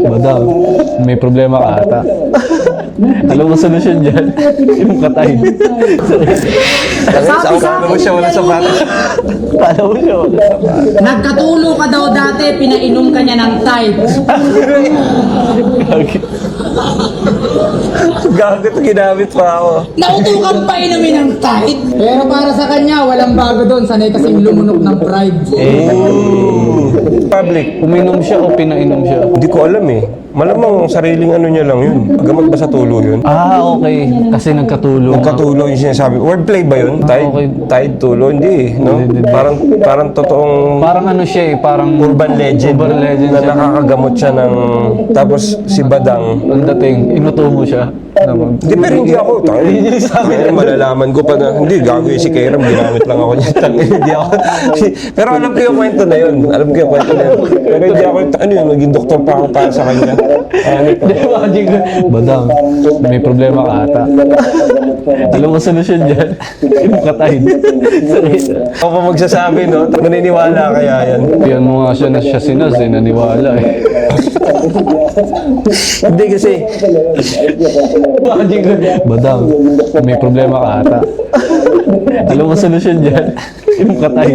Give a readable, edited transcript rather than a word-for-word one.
Madam, may problema ka ata. Alam mo solusyon dyan? Yung katayin. Kala mo siya wala sapatos. Kala mo siya wala sapatos. Nagkatulo ka daw dati, pinainom ka niya ng Tide. Gago ito, ginamit pa ako. Nautukan pa inumin ng Tide. Pero para sa kanya, walang bago doon. Sanay kasing lumunok ng pride. Public. Uminom siya o pinainom siya? Hindi ko alam eh. Malamang sariling ano niya lang yun. Gamot ba sa tulo yun? Ah, okay. Kasi nagkatulong. Nagkatulo yung sinasabi. Wordplay ba yun? Okay. Tide tulo? Hindi eh. No? Hindi. Parang totoong Parang ano siya eh, parang urban legend. Urban legend Na siya. nakakagamot siya ng... Tapos si Badang. Ang dating, inuto mo siya. Hindi, pero hindi ako. Tayo. Malalaman ko pa na, hindi, gago yung si Kairam. Ginamit lang ako niya. Hindi ako. Pero alam ko yung kwento na yun. Alam ko yung kwento na yun. Pero hindi ako, ano yun, naging doktor pa ako para sa kanya. Badang, may problema ka ata. Alam mo solusyon dyan? Yung katayin. Ako pa magsasabi, no? Naniniwala kaya yan. Piyan mo nga siya na siya sinas eh, naniwala eh. Hindi kasi, Badang, may problema ka ata. Alam mo solusyon dyan? Yung katayin.